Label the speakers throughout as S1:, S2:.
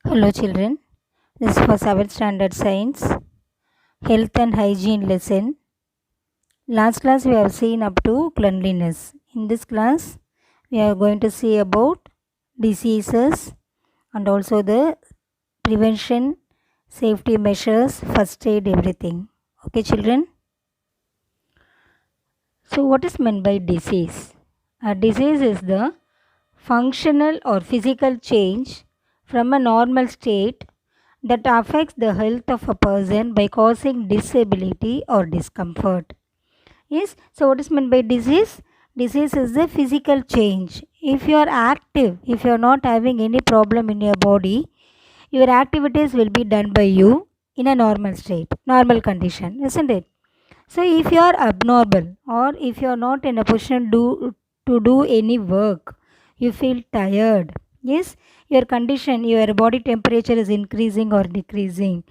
S1: Hello children, this is for 7th standard science, health and hygiene lesson. Last class we have seen up to cleanliness. In this class we are going to see about diseases and also the prevention, safety measures, first aid, everything. Okay children? So what is meant by disease? A disease is the functional or physical change from a normal state that affects the health of a person by causing disability or discomfort. Yes, so what is meant by disease? Disease is a physical change. If you are active, if you are not having any problem in your body, your activities will be done by you in a normal state, normal condition, isn't it? So if you are abnormal or if you are not in a position to do any work, you feel tired. Yes, your condition, your body temperature is increasing or decreasing.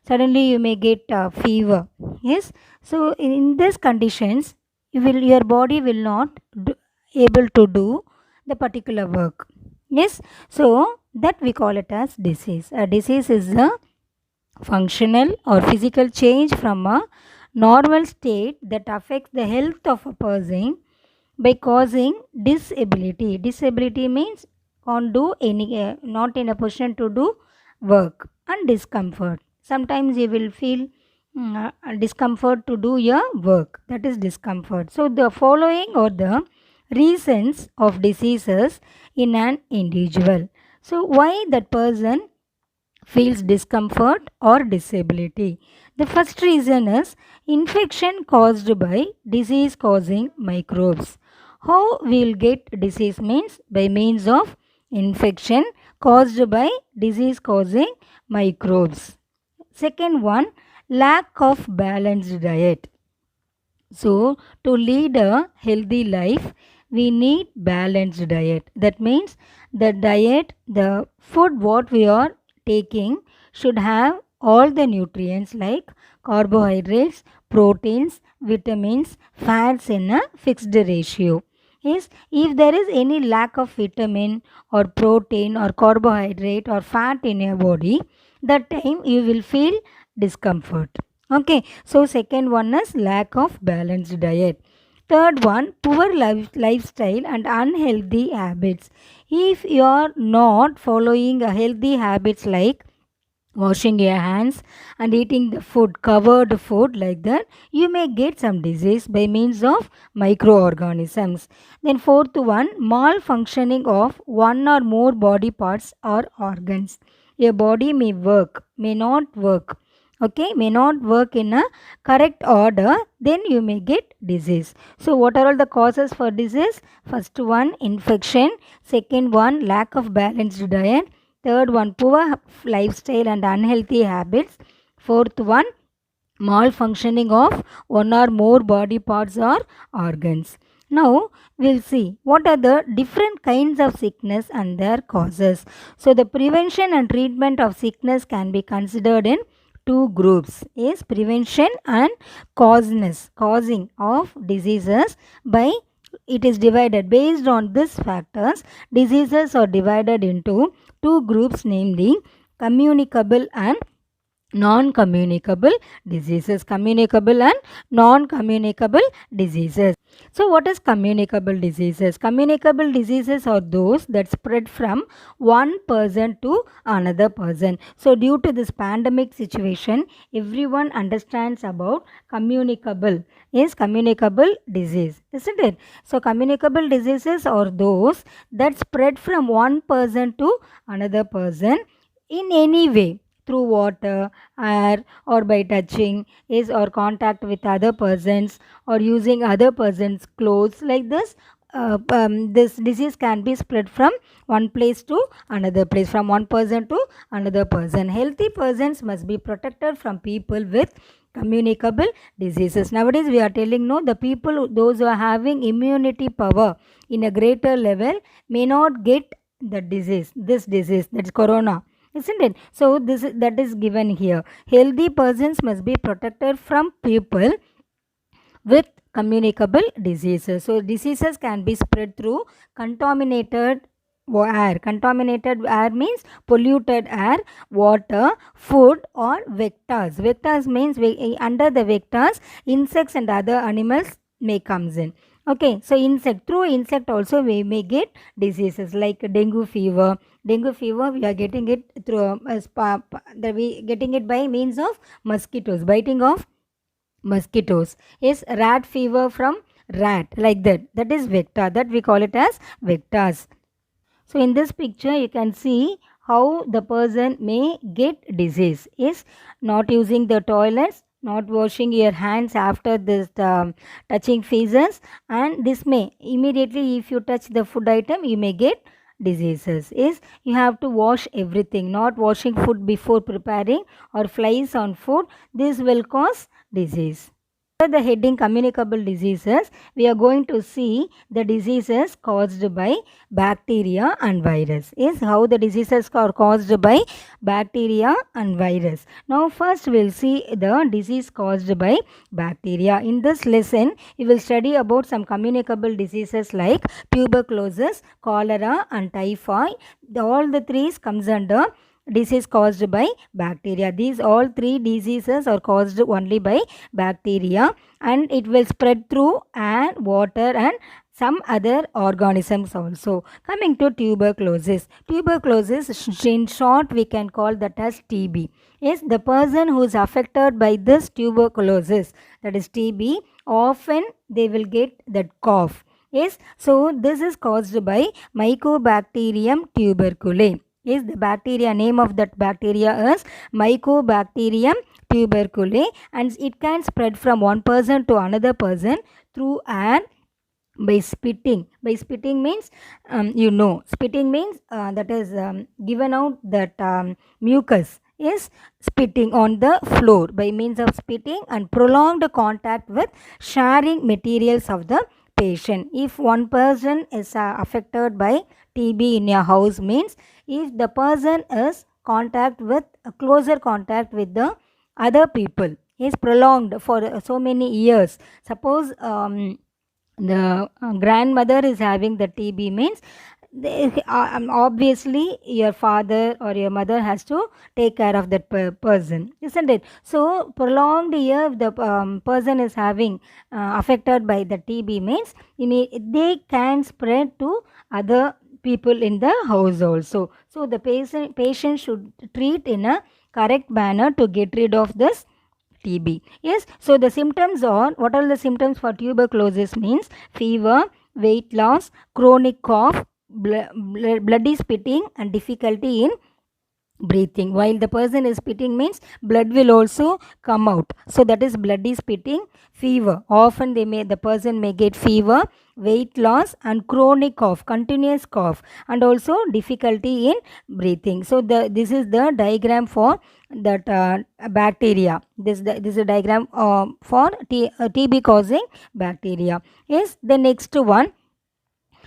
S1: Suddenly you may get fever. Yes, so in these conditions, your body will not able to do the particular work. Yes, so that we call it as disease. A disease is a functional or physical change from a normal state that affects the health of a person by causing disability. Disability means can't do any, not in a position to do work, and discomfort. Sometimes you will feel discomfort to do your work. That is discomfort. So the following are the reasons of diseases in an individual. So why that person feels discomfort or disability. The first reason is infection caused by disease causing microbes. How we will get disease means by means of infection caused by disease causing microbes. Second one, lack of balanced diet. So, to lead a healthy life, we need balanced diet. That means the diet, the food what we are taking should have all the nutrients like carbohydrates, proteins, vitamins, fats in a fixed ratio. Yes, if there is any lack of vitamin or protein or carbohydrate or fat in your body, that time you will feel discomfort. Okay, so second one is lack of balanced diet. Third one, poor lifestyle and unhealthy habits. If you are not following a healthy habits like washing your hands and eating the food, covered food like that, you may get some disease by means of microorganisms. Then fourth one, malfunctioning of one or more body parts or organs. Your body may work, may not work, okay, may not work in a correct order, then you may get disease. So what are all the causes for disease? First one, infection. Second one, lack of balanced diet. Third one, poor lifestyle and unhealthy habits. Fourth one, malfunctioning of one or more body parts or organs. Now we'll see what are the different kinds of sickness and their causes. So the prevention and treatment of sickness can be considered in two groups, is prevention and causing of diseases. By it is divided based on these factors. Diseases are divided into two groups, namely communicable and non-communicable diseases. Communicable and non-communicable diseases. So what is communicable diseases? Communicable diseases are those that spread from one person to another person. So due to this pandemic situation, everyone understands about communicable disease, isn't it? So communicable diseases are those that spread from one person to another person in any way, through water, air, or by touching, is or contact with other persons or using other persons clothes. Like this, this disease can be spread from one place to another place, from one person to another person. Healthy persons must be protected from people with communicable diseases. Nowadays we are telling, no, the people, those who are having immunity power in a greater level may not get the disease, this disease, that's corona, isn't it? So that is given here. Healthy persons must be protected from people with communicable diseases. So diseases can be spread through contaminated air. Contaminated air means polluted air, water, food or vectors. Vectors means under the vectors insects and other animals may comes in. Okay, so through insect also we may get diseases like dengue fever. Dengue fever we are getting it through we getting it by means of mosquitoes, biting of mosquitoes. Is rat fever from rat, like that. That is vector. That we call it as vectors. So in this picture you can see how the person may get disease is not using the toilets, not washing your hands after this touching faces, and this may immediately if you touch the food item you may get diseases. Is you have to wash everything, not washing food before preparing or flies on food, this will cause disease. Under the heading communicable diseases, we are going to see the diseases caused by bacteria and virus. Is how the diseases are caused by bacteria and virus. Now first we will see the disease caused by bacteria. In this lesson we will study about some communicable diseases like tuberculosis, cholera and typhoid. All the three comes under disease caused by bacteria. These all three diseases are caused only by bacteria, and it will spread through air, water and some other organisms also. Coming to tuberculosis. Tuberculosis in short we can call that as TB. Yes, the person who is affected by this tuberculosis, that is TB, often they will get that cough. Yes, so this is caused by Mycobacterium tuberculosis. Is the bacteria name of that bacteria is Mycobacterium tuberculosis, and it can spread from one person to another person through air, by spitting. By spitting means spitting means that is given out that mucus is spitting on the floor by means of spitting and prolonged contact with sharing materials of the patient. If one person is affected by TB in your house means if the person is contact with closer contact with the other people is prolonged for so many years. Suppose the grandmother is having the TB means obviously your father or your mother has to take care of that person, isn't it? So prolonged year if the person is having affected by the TB means they can spread to other people in the house also. So the patient should treat in a correct manner to get rid of this TB. Yes, so the symptoms are, what are the symptoms for tuberculosis means fever, weight loss, chronic cough, bloody spitting and difficulty in breathing. While the person is spitting means blood will also come out, so that is bloody spitting. Fever, often the person may get fever, weight loss and chronic cough, continuous cough, and also difficulty in breathing. So this is the diagram for that bacteria. This is a diagram for TB causing bacteria. Yes, the next one,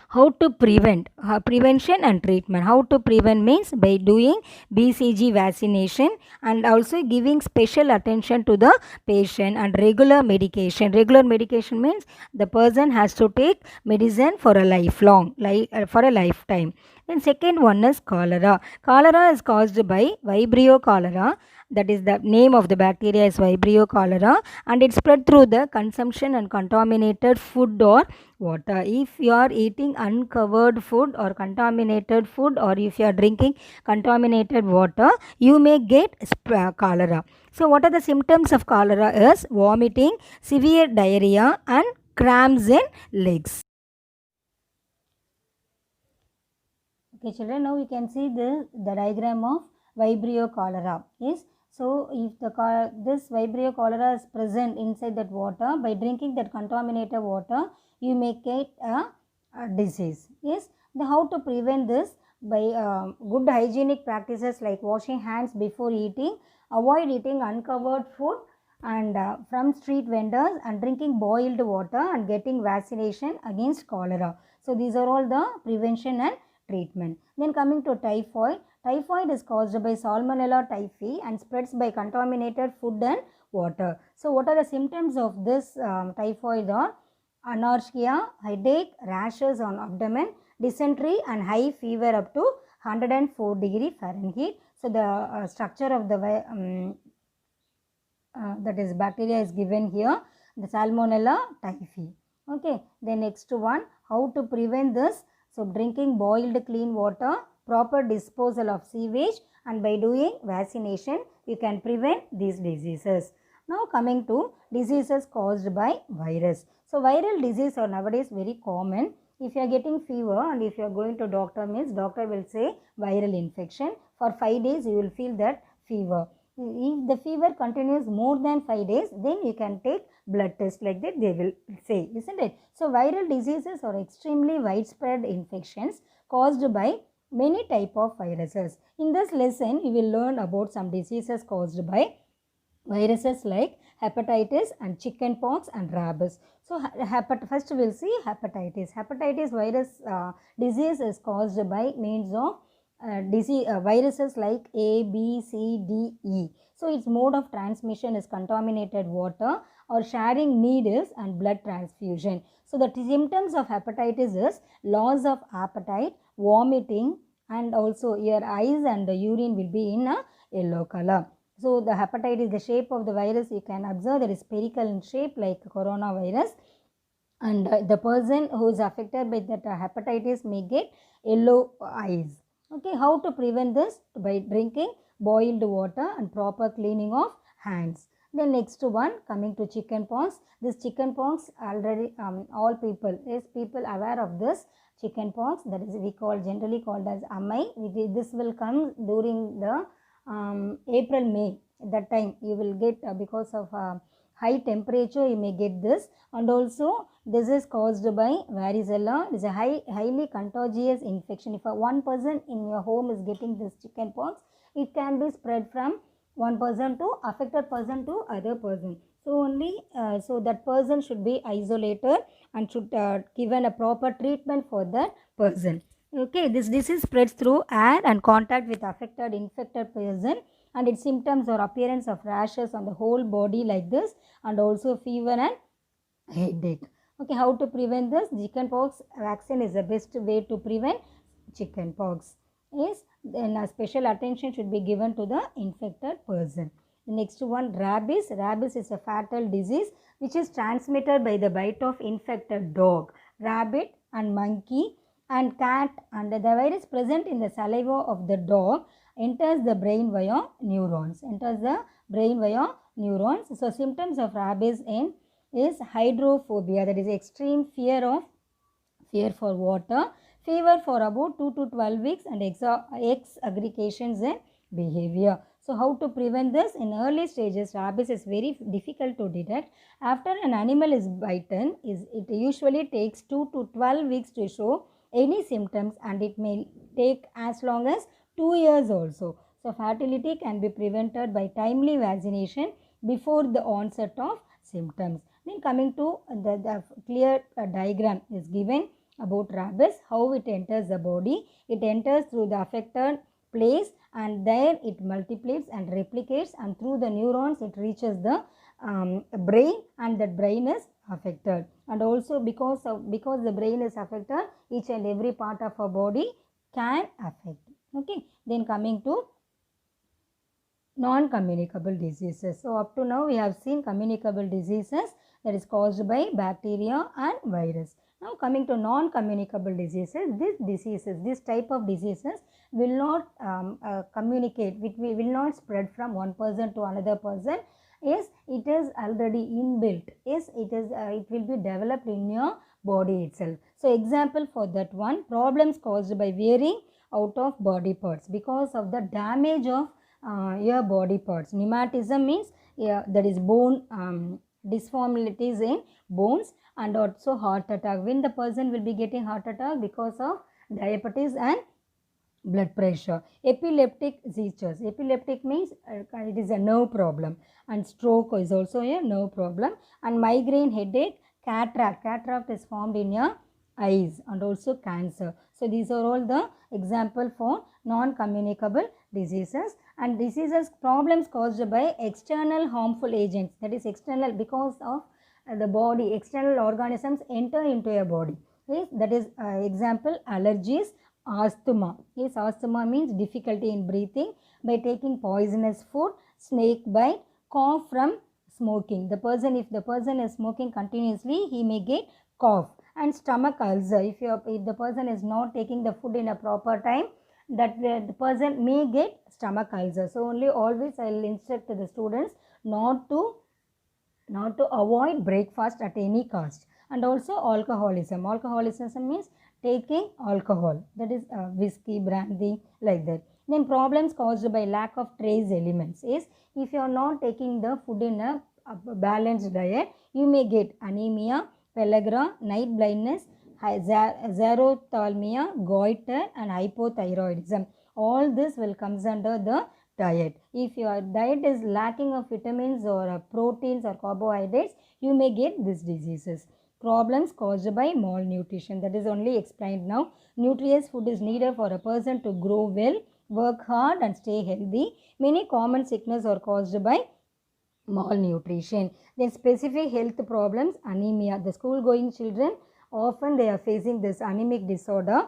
S1: how to prevent, prevention and treatment. How to prevent means by doing BCG vaccination and also giving special attention to the patient and regular medication. Regular medication means the person has to take medicine for a lifelong, for a lifetime. Then second one is cholera. Cholera is caused by Vibrio cholera, that is the name of the bacteria is Vibrio cholera, and it spread through the consumption and contaminated food or water. If you are eating uncovered food or contaminated food, or if you are drinking contaminated water, you may get cholera. So what are the symptoms of cholera is vomiting, severe diarrhea and cramps in legs. Okay children, now we can see the diagram of Vibrio cholera. Yes, so if this Vibrio cholera is present inside that water, by drinking that contaminated water you may get a disease. Yes, how to prevent this? By good hygienic practices like washing hands before eating, avoid eating uncovered food and from street vendors, and drinking boiled water and getting vaccination against cholera. So these are all the prevention and treatment. Then coming to typhoid. Typhoid is caused by Salmonella typhi and spreads by contaminated food and water. So what are the symptoms of this typhoid are anarchia, headache, rashes on abdomen, dysentery and high fever up to 104 degree Fahrenheit. So the structure of the that is bacteria is given here, the Salmonella typhi. Okay, the next one, how to prevent this? So drinking boiled clean water, proper disposal of sewage, and by doing vaccination you can prevent these diseases. Now coming to diseases caused by virus. So viral disease are nowadays very common. If you are getting fever and if you are going to doctor, means doctor will say viral infection. For 5 days you will feel that fever. If the fever continues more than 5 days, then you can take blood test, like that they will say, isn't it? So viral diseases are extremely widespread infections caused by many type of viruses. In this lesson, you will learn about some diseases caused by viruses like hepatitis and chickenpox and rabies. So first we will see hepatitis. Hepatitis virus disease is caused by means of viruses like A, B, C, D, E. So its mode of transmission is contaminated water or sharing needles and blood transfusion. So the symptoms of hepatitis is loss of appetite, vomiting, and also your eyes and the urine will be in a yellow color. So the hepatitis, the shape of the virus you can observe that is spherical in shape like coronavirus, and the person who is affected by that hepatitis may get yellow eyes. Okay, how to prevent this? By drinking boiled water and proper cleaning of hands. Then next one, coming to chickenpox. This chickenpox already all people, is people aware of this chickenpox, that is we generally called as amai. This will come during the April, May. At that time you will get because of high temperature you may get this, and also this is caused by varicella. It is a highly contagious infection. If one person in your home is getting this chickenpox, it can be spread from one person to affected person to other person. So only so that person should be isolated and should given a proper treatment for that person. Okay, this disease spreads through air and contact with affected infected person, and its symptoms or appearance of rashes on the whole body like this, and also fever and headache. Okay, how to prevent this? Chickenpox vaccine is the best way to prevent chickenpox. Is then a special attention should be given to the infected person. The next one, rabies. Rabies is a fatal disease which is transmitted by the bite of infected dog, rabbit, and monkey and cat, and the virus present in the saliva of the dog enters the brain via neurons. So symptoms of rabies is hydrophobia, that is extreme fear for water, fever for about 2 to 12 weeks, and X aggregations in behavior. So how to prevent this? In early stages, rabies is very difficult to detect. After an animal is bitten, it usually takes 2 to 12 weeks to show any symptoms, and it may take as long as 2 years also. So fertility can be prevented by timely vaccination before the onset of symptoms. Then coming to the clear diagram is given about rabies, how it enters the body. It enters through the affected place, and there it multiplies and replicates, and through the neurons it reaches the brain, and that brain is affected. And also because the brain is affected, each and every part of our body can affect. Okay, then coming to non-communicable diseases. So up to now we have seen communicable diseases, that is caused by bacteria and virus. Now coming to non-communicable diseases, this type of diseases will not communicate, will not spread from one person to another person. Yes, it is already inbuilt. Yes, it will be developed in your body itself. So example for that one, problems caused by wearing out of body parts because of the damage of your body parts. Pneumatism means that is bone disformities in bones, and also heart attack, when the person will be getting heart attack because of diabetes and blood pressure. Epileptic seizures, epileptic means it is a nerve problem, and stroke is also a nerve problem, and migraine, headache, cataract is formed in your eyes, and also cancer. So these are all the example for non-communicable diseases. And diseases problems caused by external harmful agents, that is external, because of the body, external organisms enter into your body. Yes, that is example allergies, asthma. Yes, asthma means difficulty in breathing by taking poisonous food, snake bite, cough from smoking. If the person is smoking continuously, he may get cough. And stomach ulcer. If the person is not taking the food in a proper time, that the person may get stomach ulcer. So only always I will instruct the students not to avoid breakfast at any cost. And also alcoholism means taking alcohol, that is whiskey, brandy, like that. Then problems caused by lack of trace elements is, if you are not taking the food in a balanced diet, you may get anemia, pellagra, night blindness, xerothalmia, goiter, and hypothyroidism. All this will comes under the diet. If your diet is lacking of vitamins or proteins or carbohydrates, you may get these diseases. Problems caused by malnutrition, that is only explained now. Nutritious food is needed for a person to grow well, work hard, and stay healthy. Many common sicknesses are caused by malnutrition. Then specific health problems, anemia. The school going children, often they are facing this anemic disorder.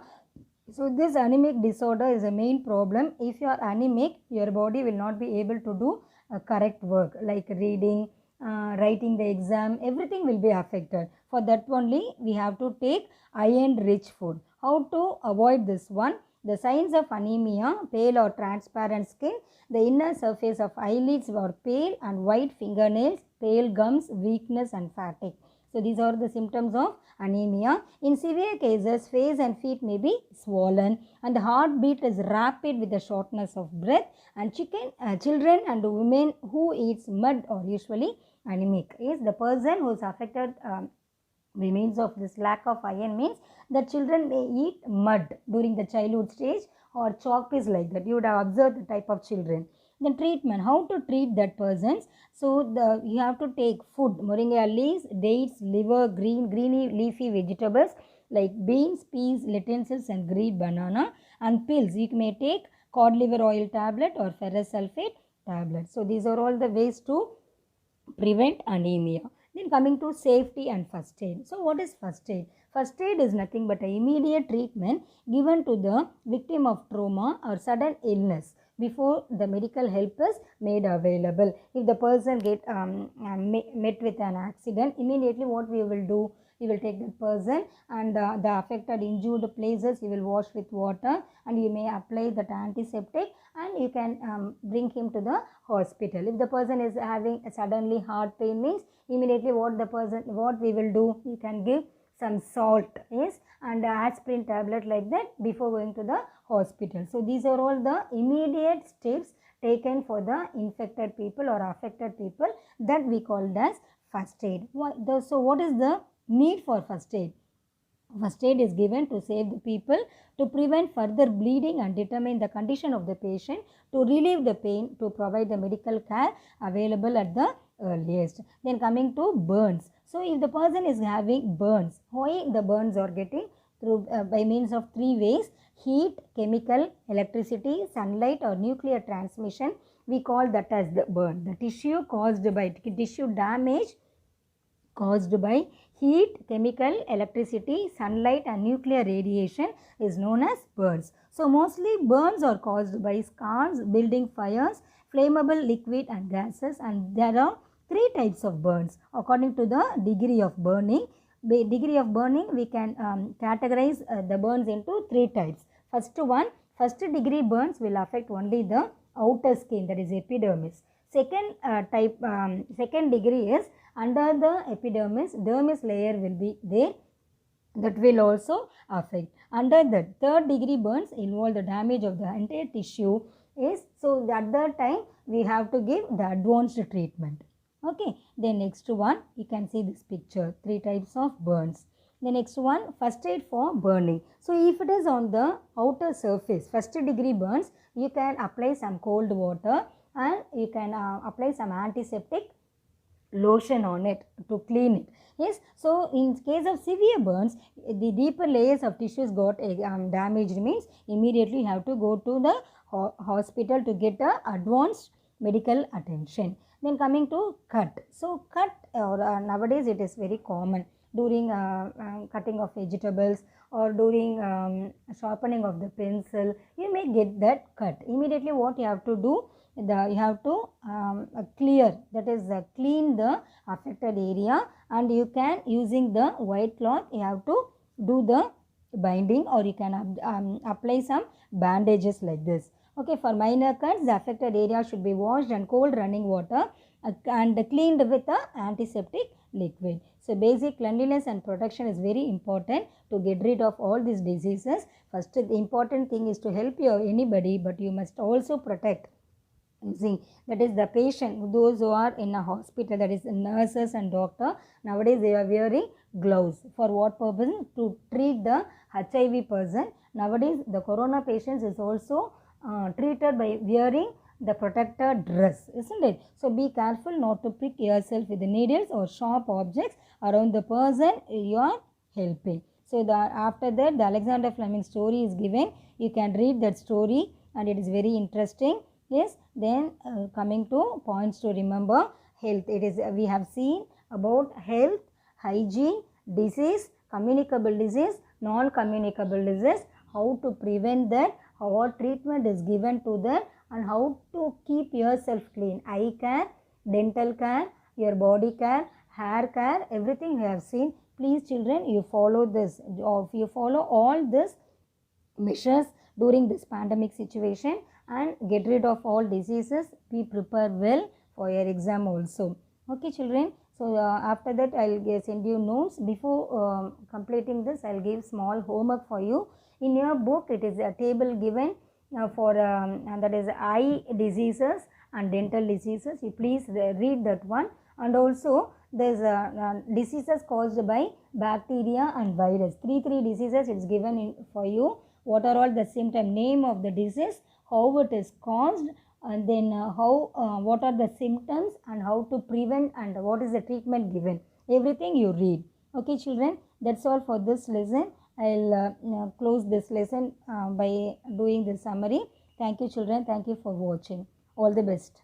S1: So this anemic disorder is a main problem. If you are anemic, your body will not be able to do correct work like reading, writing the exam, everything will be affected. For that only we have to take iron rich food. How to avoid this one? The signs of anemia: pale or transparent skin, the inner surface of eyelids are pale and white fingernails, pale gums, weakness and fatigue. So these are the symptoms of anemia. In severe cases, face and feet may be swollen and the heartbeat is rapid with the shortness of breath, and children and women who eats mud are usually anemic. Is the person who is affected remains of this lack of iron means the children may eat mud during the childhood stage or chalk is like that. You would have observed the type of children. Then treatment, how to treat that persons? So you have to take food, moringa leaves, dates, liver, greeny leafy vegetables like beans, peas, lentils and green banana, and pills. You may take cod liver oil tablet or ferrous sulfate tablet. So these are all the ways to prevent anemia. Then coming to safety and first aid. So what is first aid? First aid is nothing but an immediate treatment given to the victim of trauma or sudden illness before the medical help is made available. If the person get met with an accident, immediately what we will do? We will take that person and the affected injured places you will wash with water, and you may apply that antiseptic, and you can bring him to the hospital. If the person is having a suddenly heart pain means, immediately what we will do, you can give some salt, yes, and aspirin tablet like that before going to the hospital. So these are all the immediate steps taken for the infected people or affected people that we called as first aid. So what is the need for first aid? First aid is given to save the people, to prevent further bleeding and determine the condition of the patient, to relieve the pain, to provide the medical care available at the earliest. Then coming to burns. So if the person is having burns, why the burns are getting? Through by means of three ways: heat, chemical, electricity, sunlight or nuclear transmission. We call that as the burn. The tissue damage caused by heat, chemical, electricity, sunlight and nuclear radiation is known as burns. So mostly burns are caused by scars, building fires, flammable liquid and gases, and there are three types of burns according to the degree of burning. By degree of burning we can categorize the burns into three types. First degree burns will affect only the outer skin, that is epidermis. Second degree is under the epidermis, dermis layer will be there, that will also affect. Under the third degree burns involve the damage of the entire tissue so at that time we have to give the advanced treatment. Okay, then next one you can see this picture, three types of burns. The next one, first aid for burning. So if it is on the outer surface, first degree burns, you can apply some cold water and you can apply some antiseptic lotion on it to clean it. Yes, so in case of severe burns, the deeper layers of tissues got damaged means immediately you have to go to the hospital to get advanced medical attention. Then coming to cut. So cut nowadays it is very common. during cutting of vegetables or during sharpening of the pencil, you may get that cut. Immediately what you have to do, you have to clear, that is clean the affected area, and you can, using the white cloth, you have to do the binding, or you can apply some bandages like this. Okay, for minor cuts, the affected area should be washed in cold running water and cleaned with a antiseptic liquid. So basic cleanliness and protection is very important to get rid of all these diseases. First, the important thing is to help anybody, but you must also protect. See, that is the patient, those who are in a hospital, that is nurses and doctor. Nowadays they are wearing gloves. For what purpose? To treat the HIV person. Nowadays the corona patients is also treated by wearing the protected dress, isn't it? So be careful not to prick yourself with the needles or sharp objects around the person you are helping. So after that, the Alexander Fleming story is given. You can read that story and it is very interesting. Yes, then coming to points to remember, health. It is, we have seen about health, hygiene, disease, communicable disease, non-communicable disease, how to prevent that, how what treatment is given to that, and how to keep yourself clean. Eye care, dental care, your body care, hair care, everything we have seen. Please children, you follow this, or you follow all this measures during this pandemic situation and get rid of all diseases. Be prepared well for your exam also. Okay children, so after that I'll send you notes. Before completing this, I'll give small homework for you. In your book, it is a table given for that is eye diseases and dental diseases. You please read that one. And also there's diseases caused by bacteria and virus. Three diseases it's given for you. What are all the symptoms, name of the disease, how it is caused, and then what are the symptoms and how to prevent and what is the treatment given. Everything you read. Okay children, that's all for this lesson. I'll close this lesson by doing the summary. Thank you children. Thank you for watching. All the best.